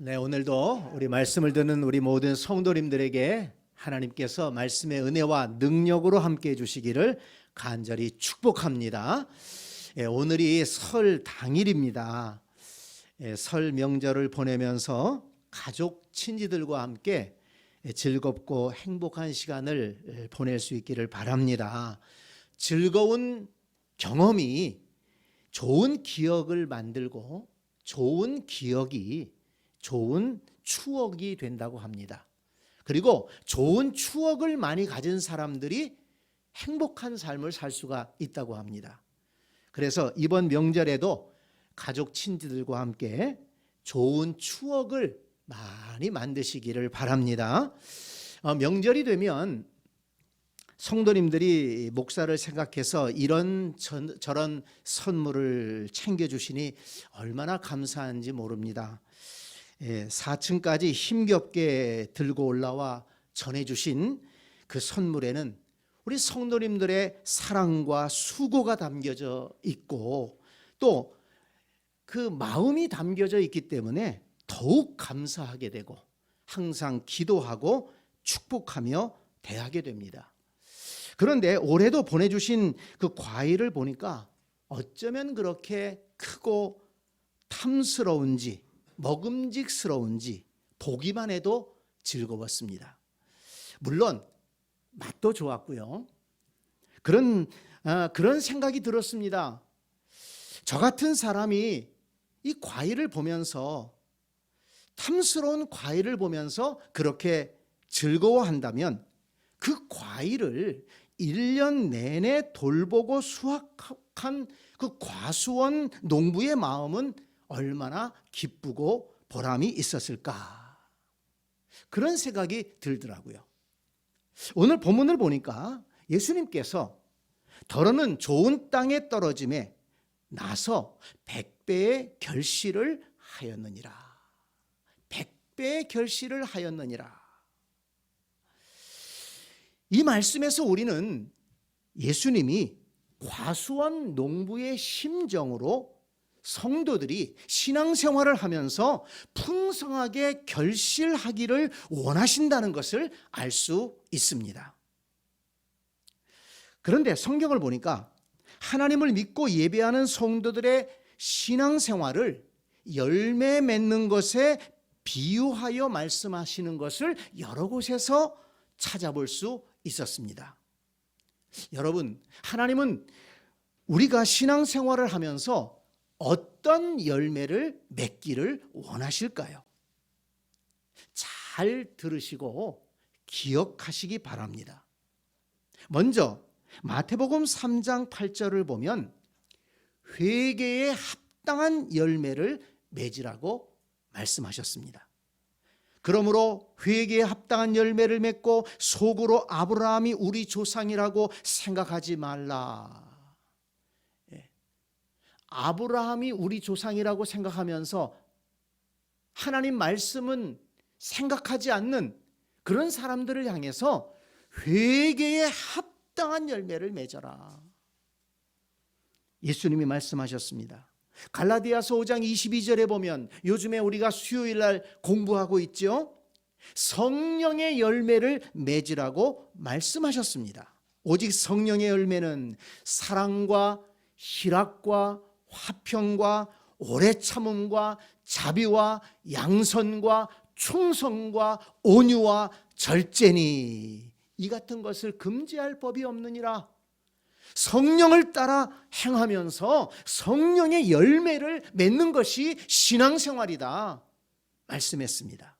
네, 오늘도 우리 말씀을 듣는 우리 모든 성도님들에게 하나님께서 말씀의 은혜와 능력으로 함께해 주시기를 간절히 축복합니다. 오늘이 설 당일입니다. 설 명절을 보내면서 가족, 친지들과 함께 즐겁고 행복한 시간을 보낼 수 있기를 바랍니다. 즐거운 경험이 좋은 기억을 만들고 좋은 기억이 좋은 추억이 된다고 합니다. 그리고 좋은 추억을 많이 가진 사람들이 행복한 삶을 살 수가 있다고 합니다. 그래서 이번 명절에도 가족 친지들과 함께 좋은 추억을 많이 만드시기를 바랍니다. 명절이 되면 성도님들이 목사를 생각해서 이런 저런 선물을 챙겨주시니 얼마나 감사한지 모릅니다. 4층까지 힘겹게 들고 올라와 전해주신 그 선물에는 우리 성도님들의 사랑과 수고가 담겨져 있고 또 그 마음이 담겨져 있기 때문에 더욱 감사하게 되고 항상 기도하고 축복하며 대하게 됩니다. 그런데 올해도 보내주신 그 과일을 보니까 어쩌면 그렇게 크고 탐스러운지 먹음직스러운지 보기만 해도 즐거웠습니다. 물론 맛도 좋았고요. 그런 생각이 들었습니다. 저 같은 사람이 이 과일을 보면서 탐스러운 과일을 보면서 그렇게 즐거워한다면 그 과일을 1년 내내 돌보고 수확한 그 과수원 농부의 마음은 얼마나 기쁘고 보람이 있었을까? 그런 생각이 들더라고요. 오늘 본문을 보니까 예수님께서 더러는 좋은 땅에 떨어짐에 나서 100배의 결실을 하였느니라. 100배의 결실을 하였느니라. 이 말씀에서 우리는 예수님이 과수원 농부의 심정으로 성도들이 신앙생활을 하면서 풍성하게 결실하기를 원하신다는 것을 알 수 있습니다. 그런데 성경을 보니까 하나님을 믿고 예배하는 성도들의 신앙생활을 열매 맺는 것에 비유하여 말씀하시는 것을 여러 곳에서 찾아볼 수 있었습니다. 여러분, 하나님은 우리가 신앙생활을 하면서 어떤 열매를 맺기를 원하실까요? 잘 들으시고 기억하시기 바랍니다. 먼저 마태복음 3장 8절을 보면 회개에 합당한 열매를 맺으라고 말씀하셨습니다. 그러므로 회개에 합당한 열매를 맺고 속으로 아브라함이 우리 조상이라고 생각하지 말라. 아브라함이 우리 조상이라고 생각하면서 하나님 말씀은 생각하지 않는 그런 사람들을 향해서 회개에 합당한 열매를 맺어라. 예수님이 말씀하셨습니다. 갈라디아서 5장 22절에 보면 요즘에 우리가 수요일 날 공부하고 있죠. 성령의 열매를 맺으라고 말씀하셨습니다. 오직 성령의 열매는 사랑과 희락과 화평과 오래 참음과 자비와 양선과 충성과 온유와 절제니 이 같은 것을 금지할 법이 없느니라. 성령을 따라 행하면서 성령의 열매를 맺는 것이 신앙생활이다 말씀했습니다.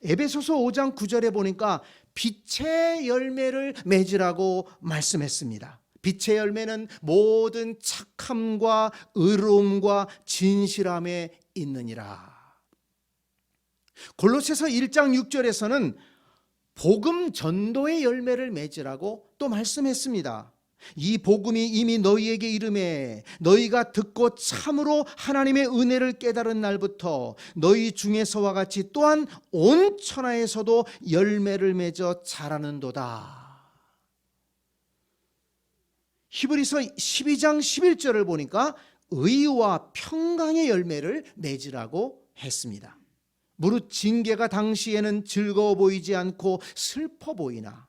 에베소서 5장 9절에 보니까 빛의 열매를 맺으라고 말씀했습니다. 빛의 열매는 모든 착함과 의로움과 진실함에 있느니라. 골로새서 1장 6절에서는 복음 전도의 열매를 맺으라고 또 말씀했습니다. 이 복음이 이미 너희에게 이르매 너희가 듣고 참으로 하나님의 은혜를 깨달은 날부터 너희 중에서와 같이 또한 온 천하에서도 열매를 맺어 자라는도다. 히브리서 12장 11절을 보니까 의와 평강의 열매를 맺으라고 했습니다. 무릇 징계가 당시에는 즐거워 보이지 않고 슬퍼 보이나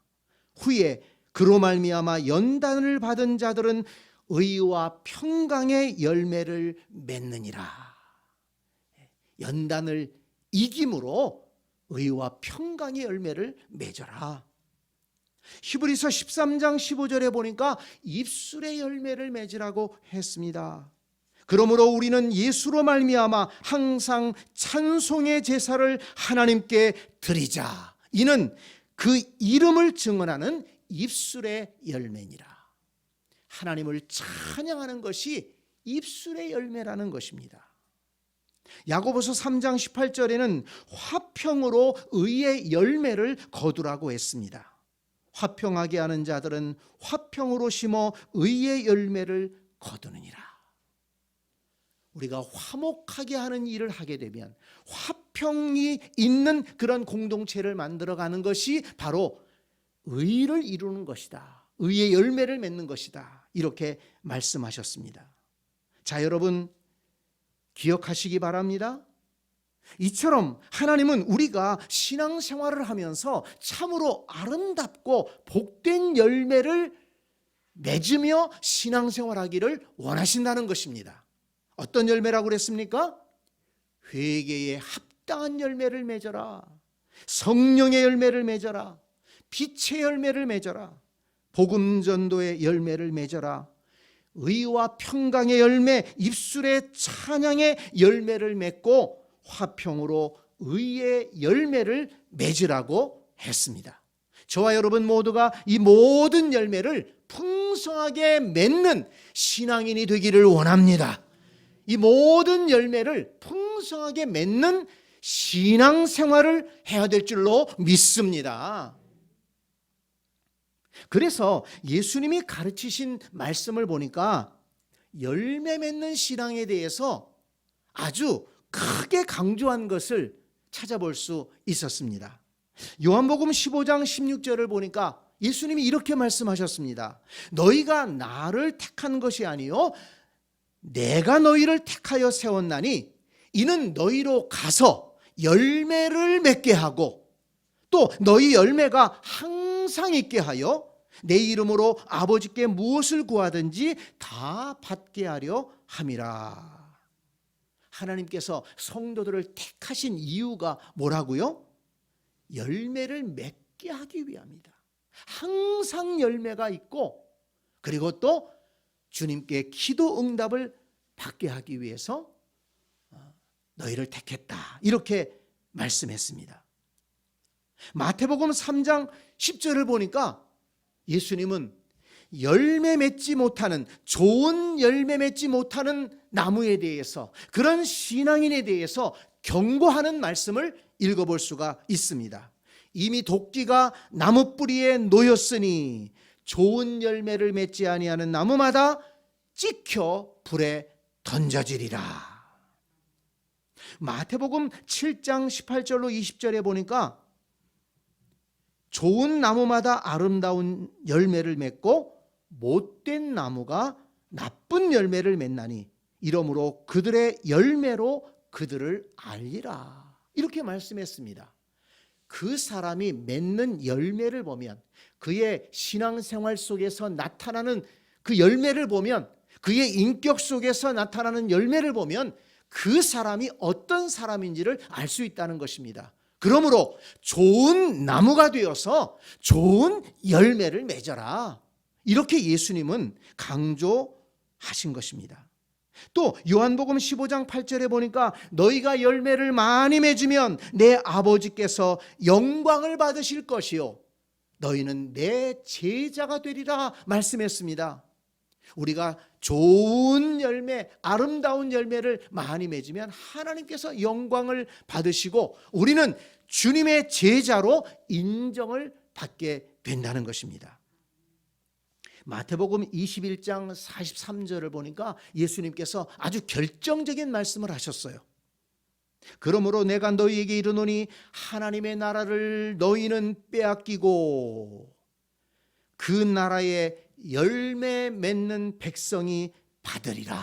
후에 그로 말미암아 연단을 받은 자들은 의와 평강의 열매를 맺느니라. 연단을 이김으로 의와 평강의 열매를 맺어라. 히브리서 13장 15절에 보니까 입술의 열매를 맺으라고 했습니다. 그러므로 우리는 예수로 말미암아 항상 찬송의 제사를 하나님께 드리자. 이는 그 이름을 증언하는 입술의 열매니라. 하나님을 찬양하는 것이 입술의 열매라는 것입니다. 야고보서 3장 18절에는 화평으로 의의 열매를 거두라고 했습니다. 화평하게 하는 자들은 화평으로 심어 의의 열매를 거두느니라. 우리가 화목하게 하는 일을 하게 되면 화평이 있는 그런 공동체를 만들어가는 것이 바로 의를 이루는 것이다. 의의 열매를 맺는 것이다. 이렇게 말씀하셨습니다. 자, 여러분 기억하시기 바랍니다. 이처럼 하나님은 우리가 신앙생활을 하면서 참으로 아름답고 복된 열매를 맺으며 신앙생활하기를 원하신다는 것입니다. 어떤 열매라고 그랬습니까? 회개에 합당한 열매를 맺어라. 성령의 열매를 맺어라. 빛의 열매를 맺어라. 복음 전도의 열매를 맺어라. 의와 평강의 열매, 입술의 찬양의 열매를 맺고 화평으로 의의 열매를 맺으라고 했습니다. 저와 여러분 모두가 이 모든 열매를 풍성하게 맺는 신앙인이 되기를 원합니다. 이 모든 열매를 풍성하게 맺는 신앙생활을 해야 될 줄로 믿습니다. 그래서 예수님이 가르치신 말씀을 보니까 열매 맺는 신앙에 대해서 아주 크게 강조한 것을 찾아볼 수 있었습니다. 요한복음 15장 16절을 보니까 예수님이 이렇게 말씀하셨습니다. 너희가 나를 택한 것이 아니요 내가 너희를 택하여 세웠나니 이는 너희로 가서 열매를 맺게 하고 또 너희 열매가 항상 있게 하여 내 이름으로 아버지께 무엇을 구하든지 다 받게 하려 함이라. 하나님께서 성도들을 택하신 이유가 뭐라고요? 열매를 맺게 하기 위함이다. 항상 열매가 있고 그리고 또 주님께 기도 응답을 받게 하기 위해서 너희를 택했다. 이렇게 말씀했습니다. 마태복음 3장 10절을 보니까 예수님은 열매 맺지 못하는, 좋은 열매 맺지 못하는 나무에 대해서, 그런 신앙인에 대해서 경고하는 말씀을 읽어볼 수가 있습니다. 이미 도끼가 나무 뿌리에 놓였으니 좋은 열매를 맺지 아니하는 나무마다 찍혀 불에 던져지리라. 마태복음 7장 18절로 20절에 보니까 좋은 나무마다 아름다운 열매를 맺고 못된 나무가 나쁜 열매를 맺나니 이러므로 그들의 열매로 그들을 알리라. 이렇게 말씀했습니다. 그 사람이 맺는 열매를 보면, 그의 신앙생활 속에서 나타나는 그 열매를 보면, 그의 인격 속에서 나타나는 열매를 보면 그 사람이 어떤 사람인지를 알 수 있다는 것입니다. 그러므로 좋은 나무가 되어서 좋은 열매를 맺어라. 이렇게 예수님은 강조하신 것입니다. 또 요한복음 15장 8절에 보니까 너희가 열매를 많이 맺으면 내 아버지께서 영광을 받으실 것이요 너희는 내 제자가 되리라 말씀했습니다. 우리가 좋은 열매, 아름다운 열매를 많이 맺으면 하나님께서 영광을 받으시고 우리는 주님의 제자로 인정을 받게 된다는 것입니다. 마태복음 21장 43절을 보니까 예수님께서 아주 결정적인 말씀을 하셨어요. 그러므로 내가 너희에게 이르노니 하나님의 나라를 너희는 빼앗기고 그 나라의 열매 맺는 백성이 받으리라.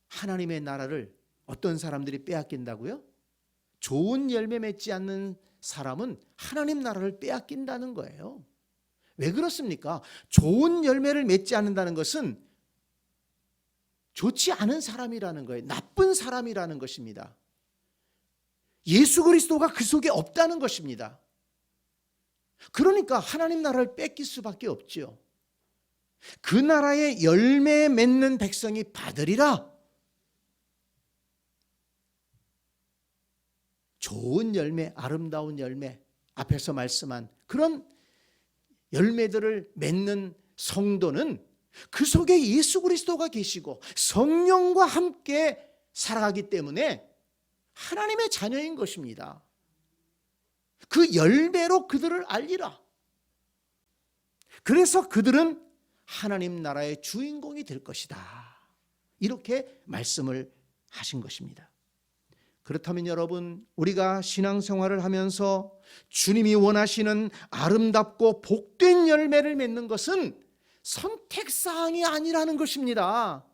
하나님의 나라를 어떤 사람들이 빼앗긴다고요? 좋은 열매 맺지 않는 사람은 하나님 나라를 빼앗긴다는 거예요. 왜 그렇습니까? 좋은 열매를 맺지 않는다는 것은 좋지 않은 사람이라는 거예요. 나쁜 사람이라는 것입니다. 예수 그리스도가 그 속에 없다는 것입니다. 그러니까 하나님 나라를 뺏길 수밖에 없죠. 그 나라의 열매 맺는 백성이 받으리라. 좋은 열매, 아름다운 열매, 앞에서 말씀한 그런 열매들을 맺는 성도는 그 속에 예수 그리스도가 계시고 성령과 함께 살아가기 때문에 하나님의 자녀인 것입니다. 그 열매로 그들을 알리라. 그래서 그들은 하나님 나라의 주인공이 될 것이다. 이렇게 말씀을 하신 것입니다. 그렇다면 여러분, 우리가 신앙생활을 하면서 주님이 원하시는 아름답고 복된 열매를 맺는 것은 선택사항이 아니라는 것입니다.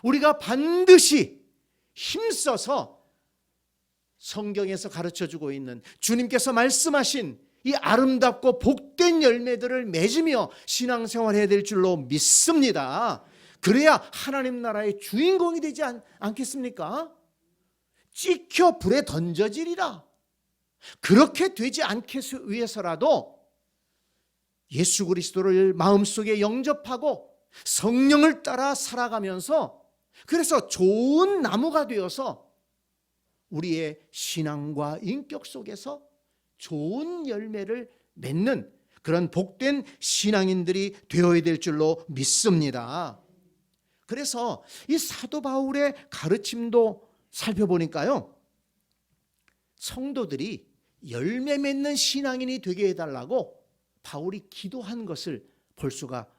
우리가 반드시 힘써서 성경에서 가르쳐주고 있는 주님께서 말씀하신 이 아름답고 복된 열매들을 맺으며 신앙생활해야 될 줄로 믿습니다. 그래야 하나님 나라의 주인공이 되지 않겠습니까? 찍혀 불에 던져지리라. 그렇게 되지 않기 위해서라도 예수 그리스도를 마음속에 영접하고 성령을 따라 살아가면서, 그래서 좋은 나무가 되어서 우리의 신앙과 인격 속에서 좋은 열매를 맺는 그런 복된 신앙인들이 되어야 될 줄로 믿습니다. 그래서 이 사도 바울의 가르침도 살펴보니까요, 성도들이 열매 맺는 신앙인이 되게 해달라고 바울이 기도한 것을 볼 수가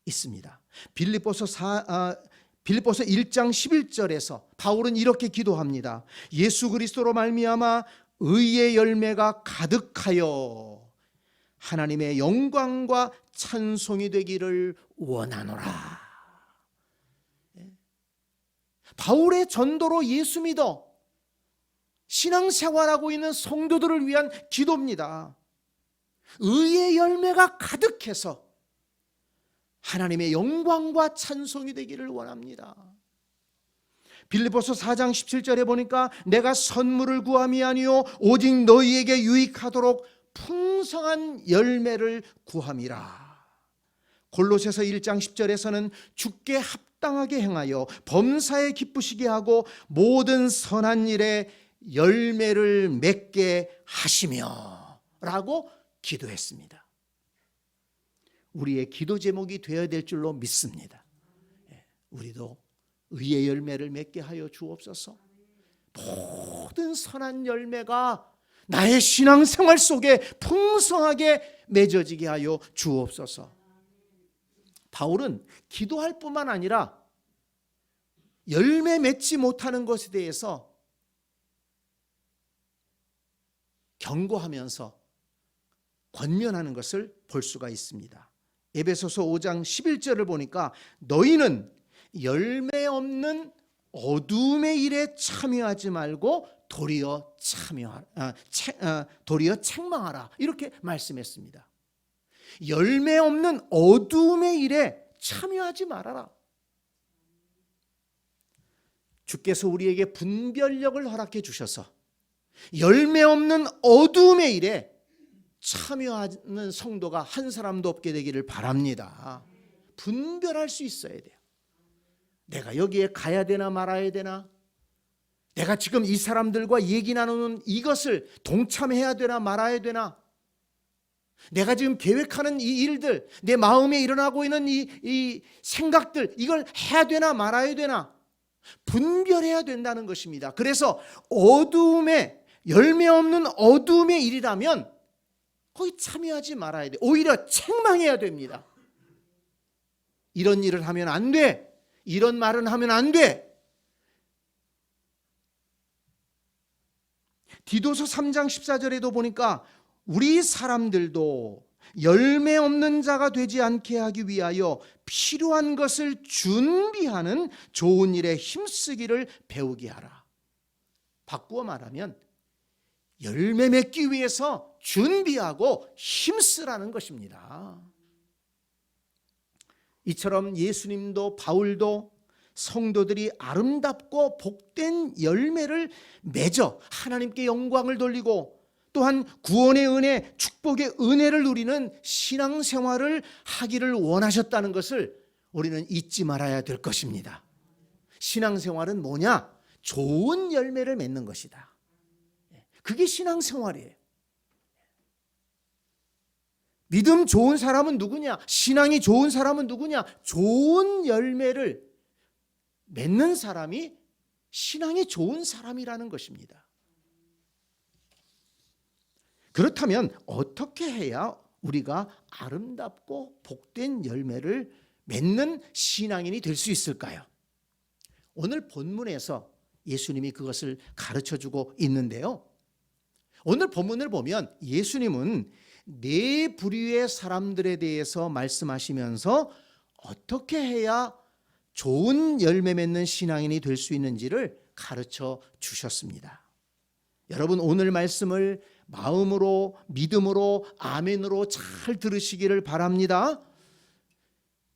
있습니다. 빌립보서 1장 11절에서 바울은 이렇게 기도합니다. 예수 그리스도로 말미암아 의의 열매가 가득하여 하나님의 영광과 찬송이 되기를 원하노라. 바울의 전도로 예수 믿어 신앙생활하고 있는 성도들을 위한 기도입니다. 의의 열매가 가득해서 하나님의 영광과 찬송이 되기를 원합니다. 빌립보서 4장 17절에 보니까 내가 선물을 구함이 아니요 오직 너희에게 유익하도록 풍성한 열매를 구함이라. 골로새서 1장 10절에서는 주께 합당하게 행하여 범사에 기쁘시게 하고 모든 선한 일에 열매를 맺게 하시며 라고 기도했습니다. 우리의 기도 제목이 되어야 될 줄로 믿습니다. 우리도 의의 열매를 맺게 하여 주옵소서. 모든 선한 열매가 나의 신앙생활 속에 풍성하게 맺어지게 하여 주옵소서. 바울은 기도할 뿐만 아니라 열매 맺지 못하는 것에 대해서 경고하면서 권면하는 것을 볼 수가 있습니다. 에베소서 5장 11절을 보니까 너희는 열매 없는 어둠의 일에 참여하지 말고 도리어 책망하라. 이렇게 말씀했습니다. 열매 없는 어둠의 일에 참여하지 말아라. 주께서 우리에게 분별력을 허락해 주셔서 열매 없는 어둠의 일에 참여하는 성도가 한 사람도 없게 되기를 바랍니다. 분별할 수 있어야 돼요. 내가 여기에 가야 되나 말아야 되나? 내가 지금 이 사람들과 얘기 나누는 이것을 동참해야 되나 말아야 되나? 내가 지금 계획하는 이 일들, 내 마음에 일어나고 있는 이 생각들, 이걸 해야 되나 말아야 되나? 분별해야 된다는 것입니다. 그래서 어두움에, 열매 없는 어두움의 일이라면 거기 참여하지 말아야 돼. 오히려 책망해야 됩니다. 이런 일을 하면 안 돼. 이런 말은 하면 안 돼. 디도서 3장 14절에도 보니까 우리 사람들도 열매 없는 자가 되지 않게 하기 위하여 필요한 것을 준비하는 좋은 일에 힘쓰기를 배우게 하라. 바꾸어 말하면 열매 맺기 위해서 준비하고 힘쓰라는 것입니다. 이처럼 예수님도 바울도 성도들이 아름답고 복된 열매를 맺어 하나님께 영광을 돌리고 또한 구원의 은혜, 축복의 은혜를 누리는 신앙생활을 하기를 원하셨다는 것을 우리는 잊지 말아야 될 것입니다. 신앙생활은 뭐냐? 좋은 열매를 맺는 것이다. 그게 신앙생활이에요. 믿음 좋은 사람은 누구냐? 신앙이 좋은 사람은 누구냐? 좋은 열매를 맺는 사람이 신앙이 좋은 사람이라는 것입니다. 그렇다면 어떻게 해야 우리가 아름답고 복된 열매를 맺는 신앙인이 될 수 있을까요? 오늘 본문에서 예수님이 그것을 가르쳐주고 있는데요. 오늘 본문을 보면 예수님은 네 부류의 사람들에 대해서 말씀하시면서 어떻게 해야 좋은 열매 맺는 신앙인이 될 수 있는지를 가르쳐 주셨습니다. 여러분, 오늘 말씀을 마음으로, 믿음으로, 아멘으로 잘 들으시기를 바랍니다.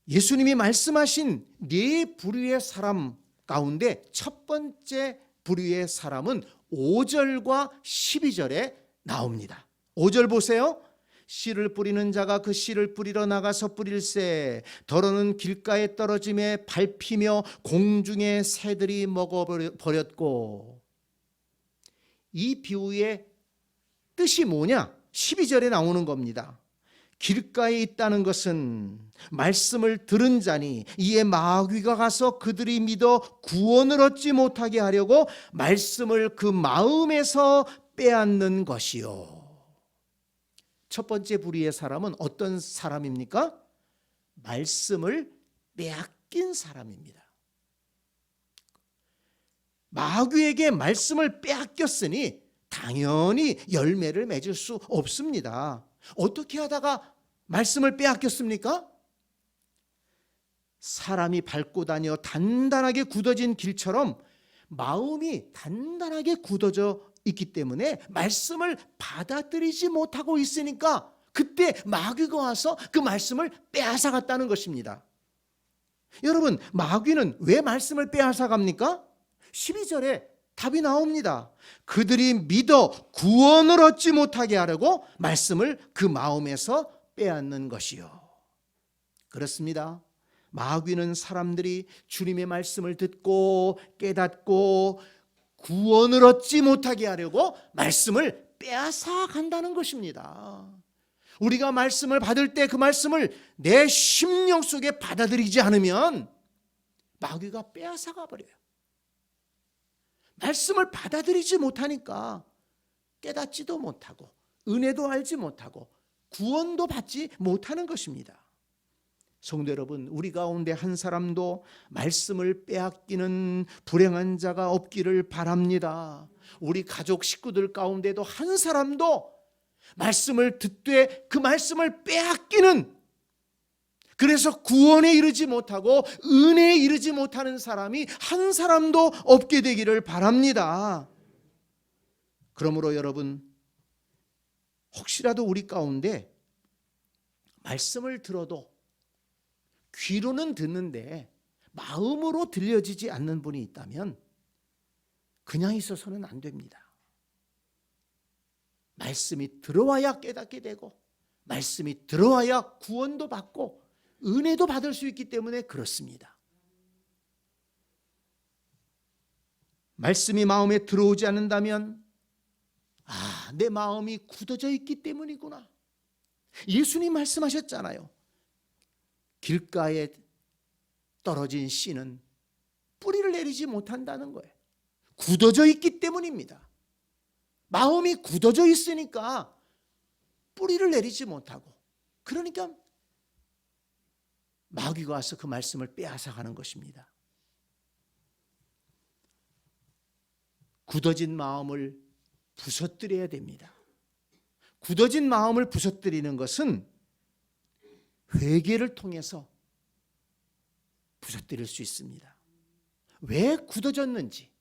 예수님이 말씀하신 네 부류의 사람 가운데 첫 번째 부류의 사람은 5절과 12절에 나옵니다. 5절 보세요. 씨를 뿌리는 자가 그 씨를 뿌리러 나가서 뿌릴새 더러는 길가에 떨어짐에 밟히며 공중의 새들이 먹어버렸고. 이 비유의 뜻이 뭐냐? 12절에 나오는 겁니다. 길가에 있다는 것은 말씀을 들은 자니 이에 마귀가 가서 그들이 믿어 구원을 얻지 못하게 하려고 말씀을 그 마음에서 빼앗는 것이요. 첫 번째 부류의 사람은 어떤 사람입니까? 말씀을 빼앗긴 사람입니다. 마귀에게 말씀을 빼앗겼으니 당연히 열매를 맺을 수 없습니다. 어떻게 하다가 말씀을 빼앗겼습니까? 사람이 밟고 다녀 단단하게 굳어진 길처럼 마음이 단단하게 굳어져 있기 때문에 말씀을 받아들이지 못하고 있으니까 그때 마귀가 와서 그 말씀을 빼앗아갔다는 것입니다. 여러분, 마귀는 왜 말씀을 빼앗아갑니까? 12절에 답이 나옵니다. 그들이 믿어 구원을 얻지 못하게 하려고 말씀을 그 마음에서 빼앗는 것이요. 그렇습니다. 마귀는 사람들이 주님의 말씀을 듣고 깨닫고 구원을 얻지 못하게 하려고 말씀을 빼앗아 간다는 것입니다. 우리가 말씀을 받을 때 그 말씀을 내 심령 속에 받아들이지 않으면 마귀가 빼앗아 가버려요. 말씀을 받아들이지 못하니까 깨닫지도 못하고 은혜도 알지 못하고 구원도 받지 못하는 것입니다. 성도 여러분, 우리 가운데 한 사람도 말씀을 빼앗기는 불행한 자가 없기를 바랍니다. 우리 가족 식구들 가운데도 한 사람도 말씀을 듣되 그 말씀을 빼앗기는, 그래서 구원에 이르지 못하고 은혜에 이르지 못하는 사람이 한 사람도 없게 되기를 바랍니다. 그러므로 여러분, 혹시라도 우리 가운데 말씀을 들어도 귀로는 듣는데 마음으로 들려지지 않는 분이 있다면 그냥 있어서는 안 됩니다. 말씀이 들어와야 깨닫게 되고 말씀이 들어와야 구원도 받고 은혜도 받을 수 있기 때문에 그렇습니다. 말씀이 마음에 들어오지 않는다면 내 마음이 굳어져 있기 때문이구나. 예수님 말씀하셨잖아요. 길가에 떨어진 씨는 뿌리를 내리지 못한다는 거예요. 굳어져 있기 때문입니다. 마음이 굳어져 있으니까 뿌리를 내리지 못하고, 그러니까 마귀가 와서 그 말씀을 빼앗아가는 것입니다. 굳어진 마음을 부서뜨려야 됩니다. 굳어진 마음을 부서뜨리는 것은 회개를 통해서 부서뜨릴 수 있습니다. 왜 굳어졌는지,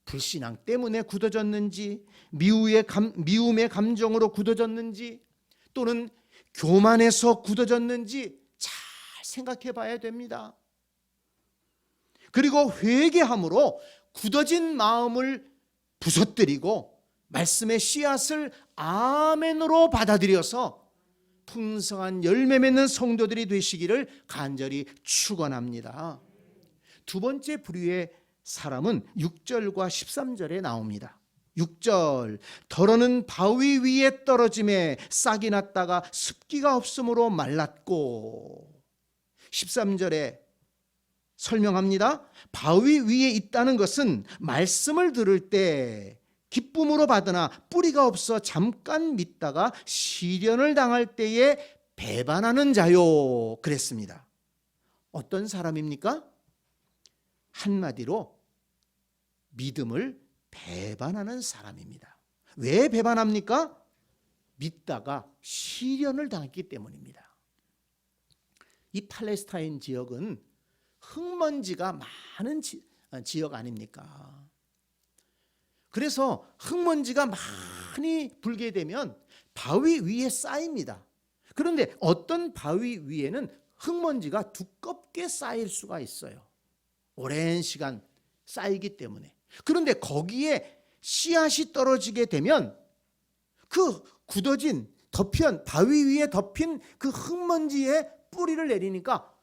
불신앙 때문에 굳어졌는지, 미움의 감정으로 굳어졌는지, 또는 교만해서 굳어졌는지 잘 생각해 봐야 됩니다. 그리고 회개함으로 굳어진 마음을 부서뜨리고 말씀의 씨앗을 아멘으로 받아들여서 풍성한 열매 맺는 성도들이 되시기를 간절히 축원합니다. 두 번째 부류의 사람은 6절과 13절에 나옵니다. 6절, 더러는 바위 위에 떨어짐에 싹이 났다가 습기가 없으므로 말랐고, 13절에 설명합니다. 바위 위에 있다는 것은 말씀을 들을 때 기쁨으로 받으나 뿌리가 없어 잠깐 믿다가 시련을 당할 때에 배반하는 자요, 그랬습니다. 어떤 사람입니까? 한마디로 믿음을 배반하는 사람입니다. 왜 배반합니까? 믿다가 시련을 당했기 때문입니다. 이 팔레스타인 지역은 흙먼지가 많은 지역 아닙니까? 그래서 흙먼지가 많이 불게 되면 바위 위에 쌓입니다. 그런데 어떤 바위 위에는 흙먼지가 두껍게 쌓일 수가 있어요. 오랜 시간 쌓이기 때문에. 그런데 거기에 씨앗이 떨어지게 되면 그 굳어진 바위 위에 덮인 그 흙먼지에 뿌리를 내리니까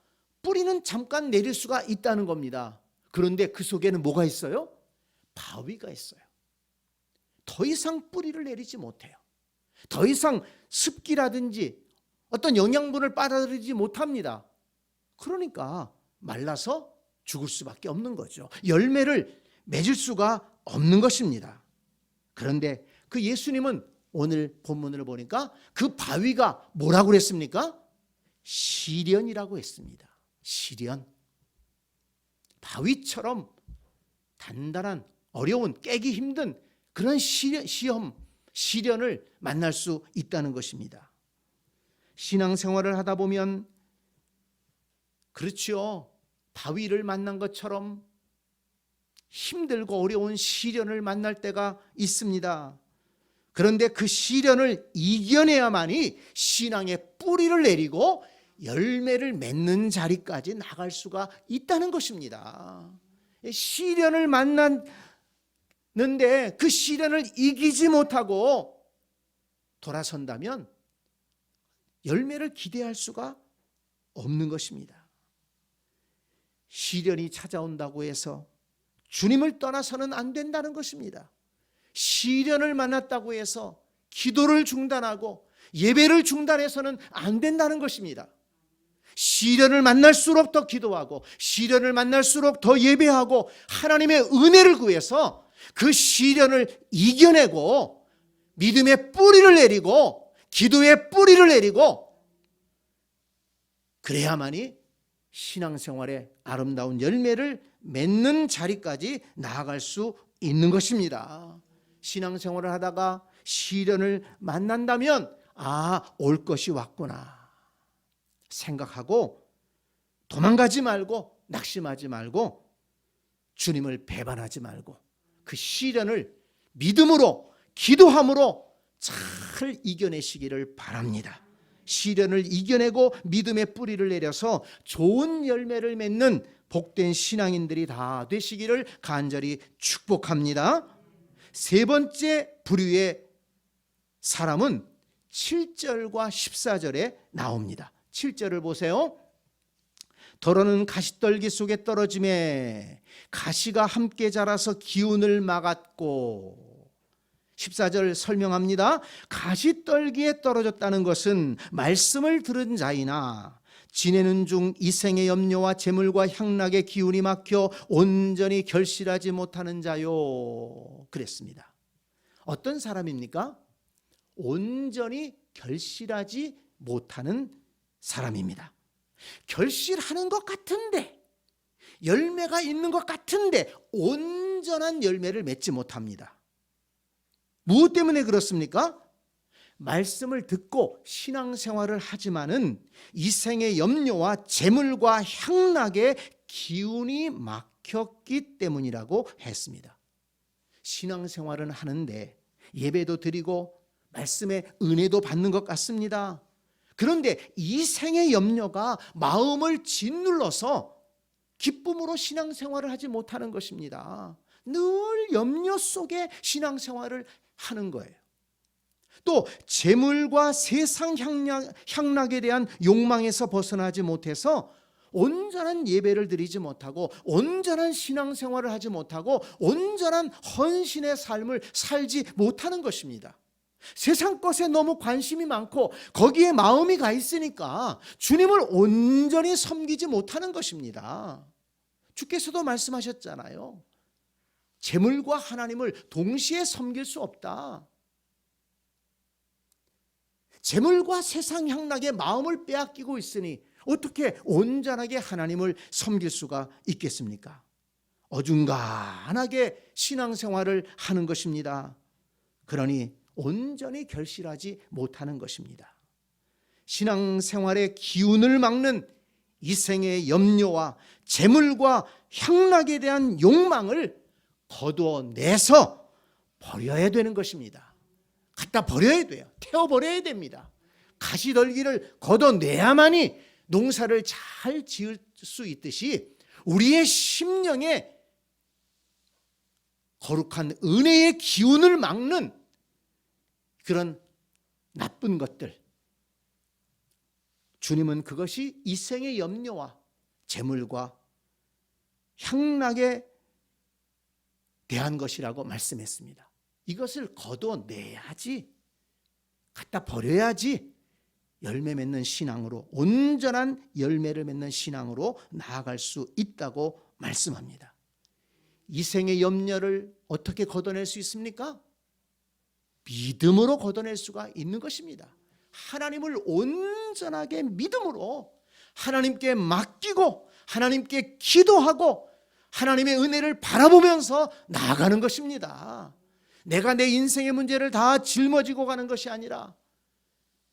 뿌리는 잠깐 내릴 수가 있다는 겁니다. 그런데 그 속에는 뭐가 있어요? 바위가 있어요. 더 이상 뿌리를 내리지 못해요. 더 이상 습기라든지 어떤 영양분을 빨아들이지 못합니다. 그러니까 말라서 죽을 수밖에 없는 거죠. 열매를 맺을 수가 없는 것입니다. 그런데 그 예수님은 오늘 본문을 보니까 그 바위가 뭐라고 그랬습니까? 시련이라고 했습니다. 시련. 바위처럼 단단한, 어려운, 깨기 힘든 그런 시련을 만날 수 있다는 것입니다. 신앙생활을 하다 보면 그렇죠. 바위를 만난 것처럼 힘들고 어려운 시련을 만날 때가 있습니다. 그런데 그 시련을 이겨내야만이 신앙의 뿌리를 내리고 열매를 맺는 자리까지 나갈 수가 있다는 것입니다. 시련을 만났는데 그 시련을 이기지 못하고 돌아선다면 열매를 기대할 수가 없는 것입니다. 시련이 찾아온다고 해서 주님을 떠나서는 안 된다는 것입니다. 시련을 만났다고 해서 기도를 중단하고 예배를 중단해서는 안 된다는 것입니다. 시련을 만날수록 더 기도하고 시련을 만날수록 더 예배하고 하나님의 은혜를 구해서 그 시련을 이겨내고 믿음의 뿌리를 내리고 기도의 뿌리를 내리고 그래야만이 신앙생활의 아름다운 열매를 맺는 자리까지 나아갈 수 있는 것입니다. 신앙생활을 하다가 시련을 만난다면 올 것이 왔구나 생각하고 도망가지 말고 낙심하지 말고 주님을 배반하지 말고 그 시련을 믿음으로 기도함으로 잘 이겨내시기를 바랍니다. 시련을 이겨내고 믿음의 뿌리를 내려서 좋은 열매를 맺는 복된 신앙인들이 다 되시기를 간절히 축복합니다. 세 번째 부류의 사람은 7절과 14절에 나옵니다. 7절을 보세요. 더러는 가시떨기 속에 떨어짐에 가시가 함께 자라서 기운을 막았고, 14절 설명합니다. 가시떨기에 떨어졌다는 것은 말씀을 들은 자이나 지내는 중 이생의 염려와 재물과 향락의 기운이 막혀 온전히 결실하지 못하는 자요, 그랬습니다. 어떤 사람입니까? 온전히 결실하지 못하는 사람입니다. 결실하는 것 같은데, 열매가 있는 것 같은데 온전한 열매를 맺지 못합니다. 무엇 때문에 그렇습니까? 말씀을 듣고 신앙생활을 하지만은 이생의 염려와 재물과 향락의 기운이 막혔기 때문이라고 했습니다. 신앙생활은 하는데 예배도 드리고 말씀의 은혜도 받는 것 같습니다. 그런데 이 생의 염려가 마음을 짓눌러서 기쁨으로 신앙생활을 하지 못하는 것입니다. 늘 염려 속에 신앙생활을 하는 거예요. 또 재물과 세상 향락에 대한 욕망에서 벗어나지 못해서 온전한 예배를 드리지 못하고 온전한 신앙생활을 하지 못하고 온전한 헌신의 삶을 살지 못하는 것입니다. 세상 것에 너무 관심이 많고 거기에 마음이 가 있으니까 주님을 온전히 섬기지 못하는 것입니다. 주께서도 말씀하셨잖아요. 재물과 하나님을 동시에 섬길 수 없다. 재물과 세상 향락에 마음을 빼앗기고 있으니 어떻게 온전하게 하나님을 섬길 수가 있겠습니까? 어중간하게 신앙생활을 하는 것입니다. 그러니 온전히 결실하지 못하는 것입니다. 신앙생활의 기운을 막는 이생의 염려와 재물과 향락에 대한 욕망을 거두어내서 버려야 되는 것입니다. 갖다 버려야 돼요. 태워버려야 됩니다. 가시떨기를 걷어내야만이 농사를 잘 지을 수 있듯이 우리의 심령에 거룩한 은혜의 기운을 막는 그런 나쁜 것들, 주님은 그것이 이 생의 염려와 재물과 향락에 대한 것이라고 말씀했습니다. 이것을 걷어내야지, 갖다 버려야지 열매 맺는 신앙으로, 온전한 열매를 맺는 신앙으로 나아갈 수 있다고 말씀합니다. 이 생의 염려를 어떻게 걷어낼 수 있습니까? 믿음으로 걷어낼 수가 있는 것입니다. 하나님을 온전하게 믿음으로 하나님께 맡기고 하나님께 기도하고 하나님의 은혜를 바라보면서 나아가는 것입니다. 내가 내 인생의 문제를 다 짊어지고 가는 것이 아니라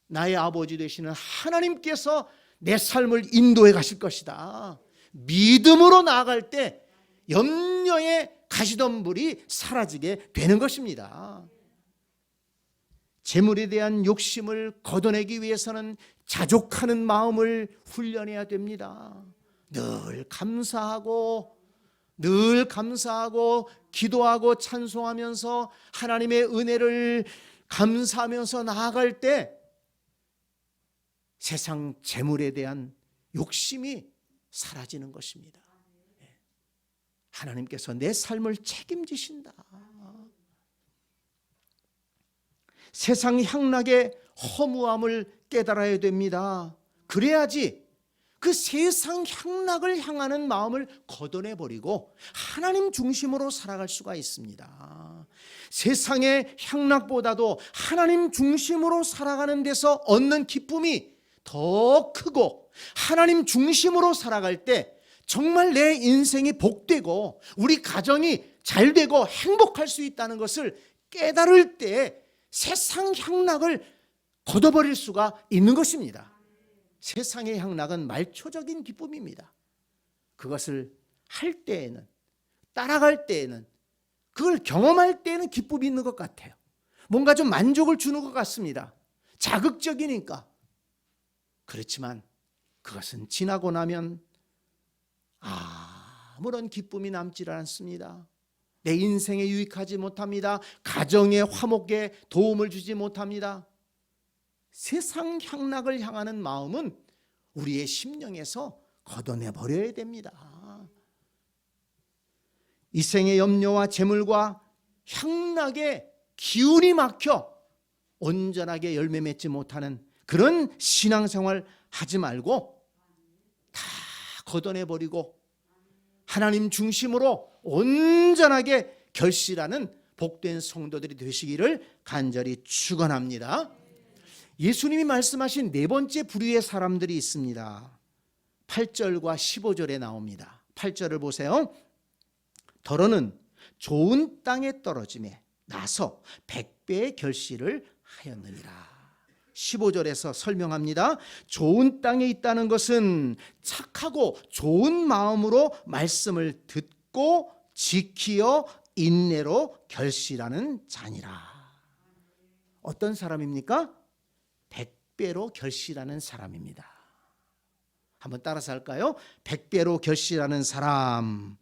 나의 아버지 되시는 하나님께서 내 삶을 인도해 가실 것이다. 믿음으로 나아갈 때 염려의 가시덤불이 사라지게 되는 것입니다. 재물에 대한 욕심을 걷어내기 위해서는 자족하는 마음을 훈련해야 됩니다. 늘 감사하고 기도하고 찬송하면서 하나님의 은혜를 감사하면서 나아갈 때 세상 재물에 대한 욕심이 사라지는 것입니다. 하나님께서 내 삶을 책임지신다. 세상 향락의 허무함을 깨달아야 됩니다. 그래야지 그 세상 향락을 향하는 마음을 걷어내버리고 하나님 중심으로 살아갈 수가 있습니다. 세상의 향락보다도 하나님 중심으로 살아가는 데서 얻는 기쁨이 더 크고, 하나님 중심으로 살아갈 때 정말 내 인생이 복되고 우리 가정이 잘되고 행복할 수 있다는 것을 깨달을 때 세상 향락을 걷어버릴 수가 있는 것입니다. 세상의 향락은 말초적인 기쁨입니다. 그것을 할 때에는, 따라갈 때에는, 그걸 경험할 때에는 기쁨이 있는 것 같아요. 뭔가 좀 만족을 주는 것 같습니다. 자극적이니까. 그렇지만 그것은 지나고 나면 아무런 기쁨이 남지 않습니다. 내 인생에 유익하지 못합니다. 가정의 화목에 도움을 주지 못합니다. 세상 향락을 향하는 마음은 우리의 심령에서 걷어내버려야 됩니다. 이 생의 염려와 재물과 향락의 기운이 막혀 온전하게 열매 맺지 못하는 그런 신앙생활 하지 말고 다 걷어내버리고 하나님 중심으로 온전하게 결실하는 복된 성도들이 되시기를 간절히 축원합니다. 예수님이 말씀하신 네 번째 부류의 사람들이 있습니다. 8절과 15절에 나옵니다. 8절을 보세요. 더러는 좋은 땅에 떨어짐에 나서 100배의 결실을 하였느니라. 15절에서 설명합니다. 좋은 땅에 있다는 것은 착하고 좋은 마음으로 말씀을 듣고 지키어 인내로 결실하는 자니라. 어떤 사람입니까? 100배로 결실하는 사람입니다. 한번 따라서 할까요? 100배로 결실하는 사람.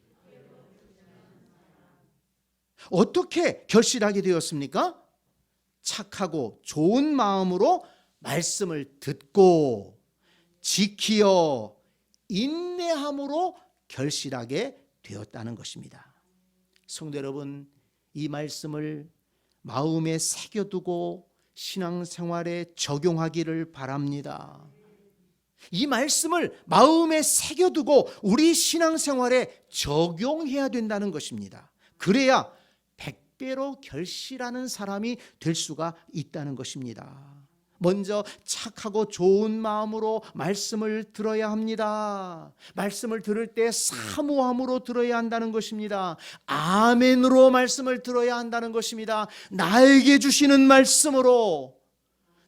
어떻게 결실하게 되었습니까? 착하고 좋은 마음으로 말씀을 듣고 지키어 인내함으로 결실하게 되었다는 것입니다. 성도 여러분, 이 말씀을 마음에 새겨두고 신앙생활에 적용하기를 바랍니다. 이 말씀을 마음에 새겨두고 우리 신앙생활에 적용해야 된다는 것입니다. 그래야 100배로 결실하는 사람이 될 수가 있다는 것입니다. 먼저 착하고 좋은 마음으로 말씀을 들어야 합니다. 말씀을 들을 때 사모함으로 들어야 한다는 것입니다. 아멘으로 말씀을 들어야 한다는 것입니다. 나에게 주시는 말씀으로,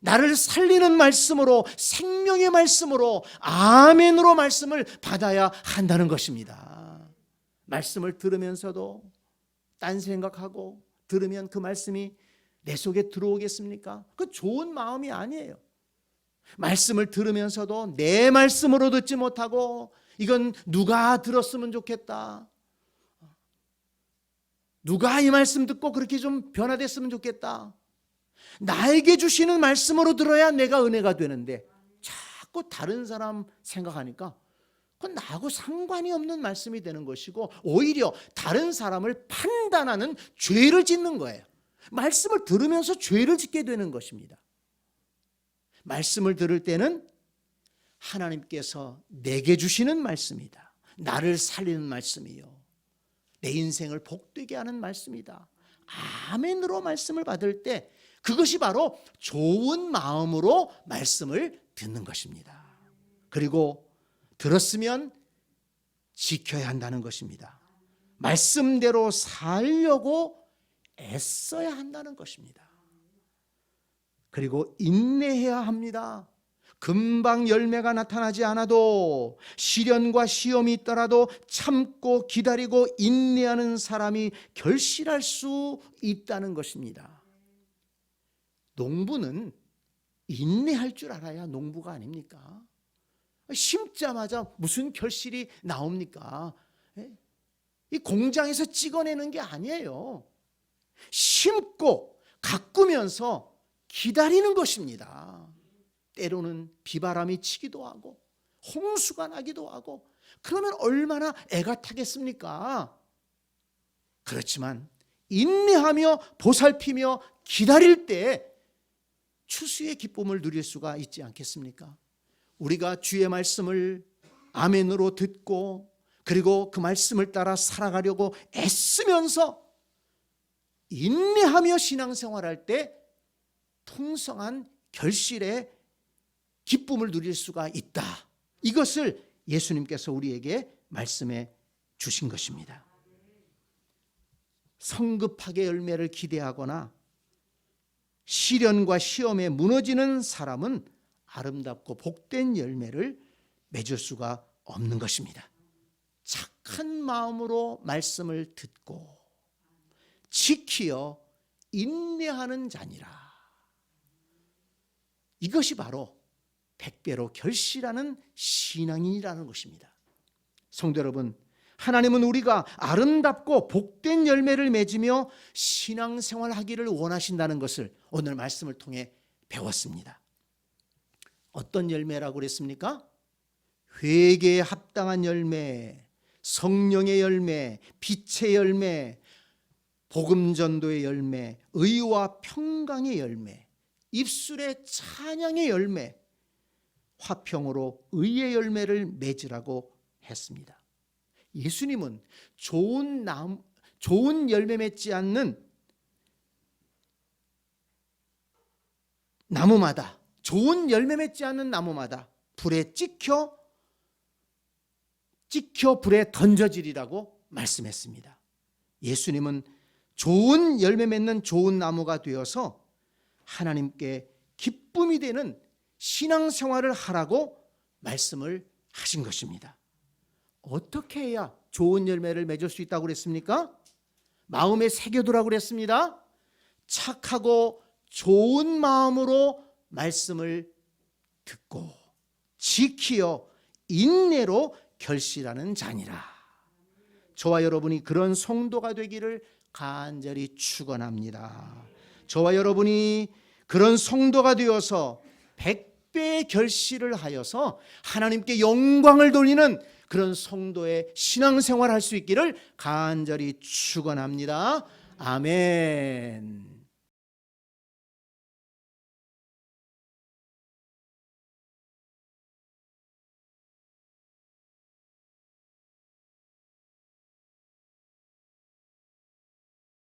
나를 살리는 말씀으로, 생명의 말씀으로, 아멘으로 말씀을 받아야 한다는 것입니다. 말씀을 들으면서도 딴 생각하고 들으면 그 말씀이 내 속에 들어오겠습니까? 그 좋은 마음이 아니에요. 말씀을 들으면서도 내 말씀으로 듣지 못하고 이건 누가 들었으면 좋겠다, 누가 이 말씀 듣고 그렇게 좀 변화됐으면 좋겠다, 나에게 주시는 말씀으로 들어야 내가 은혜가 되는데 자꾸 다른 사람 생각하니까 그건 나하고 상관이 없는 말씀이 되는 것이고 오히려 다른 사람을 판단하는 죄를 짓는 거예요. 말씀을 들으면서 죄를 짓게 되는 것입니다. 말씀을 들을 때는 하나님께서 내게 주시는 말씀이다, 나를 살리는 말씀이요, 내 인생을 복되게 하는 말씀이다, 아멘으로 말씀을 받을 때 그것이 바로 좋은 마음으로 말씀을 듣는 것입니다. 그리고 들었으면 지켜야 한다는 것입니다. 말씀대로 살려고 애써야 한다는 것입니다. 그리고 인내해야 합니다. 금방 열매가 나타나지 않아도, 시련과 시험이 있더라도 참고 기다리고 인내하는 사람이 결실할 수 있다는 것입니다. 농부는 인내할 줄 알아야 농부가 아닙니까? 심자마자 무슨 결실이 나옵니까? 이 공장에서 찍어내는 게 아니에요. 심고 가꾸면서 기다리는 것입니다. 때로는 비바람이 치기도 하고 홍수가 나기도 하고 그러면 얼마나 애가 타겠습니까? 그렇지만 인내하며 보살피며 기다릴 때 추수의 기쁨을 누릴 수가 있지 않겠습니까? 우리가 주의 말씀을 아멘으로 듣고 그리고 그 말씀을 따라 살아가려고 애쓰면서 인내하며 신앙생활할 때 풍성한 결실의 기쁨을 누릴 수가 있다. 이것을 예수님께서 우리에게 말씀해 주신 것입니다. 성급하게 열매를 기대하거나 시련과 시험에 무너지는 사람은 아름답고 복된 열매를 맺을 수가 없는 것입니다. 착한 마음으로 말씀을 듣고 지키어 인내하는 자니라. 이것이 바로 100배로 결실하는 신앙인이라는 것입니다. 성도 여러분, 하나님은 우리가 아름답고 복된 열매를 맺으며 신앙생활하기를 원하신다는 것을 오늘 말씀을 통해 배웠습니다. 어떤 열매라고 그랬습니까? 회개에 합당한 열매, 성령의 열매, 빛의 열매, 복음 전도의 열매, 의와 평강의 열매, 입술의 찬양의 열매, 화평으로 의의 열매를 맺으라고 했습니다. 예수님은 좋은 열매 맺지 않는 나무마다, 좋은 열매 맺지 않는 나무마다 불에 찍혀 불에 던져지리라고 말씀했습니다. 예수님은 좋은 열매 맺는 좋은 나무가 되어서 하나님께 기쁨이 되는 신앙생활을 하라고 말씀을 하신 것입니다. 어떻게 해야 좋은 열매를 맺을 수 있다고 그랬습니까? 마음에 새겨두라고 그랬습니다. 착하고 좋은 마음으로 말씀을 듣고 지키어 인내로 결실하는 자니라. 저와 여러분이 그런 성도가 되기를 간절히 축원합니다. 저와 여러분이 그런 성도가 되어서 100배의 결실을 하여서 하나님께 영광을 돌리는 그런 성도의 신앙생활을 할 수 있기를 간절히 축원합니다. 아멘.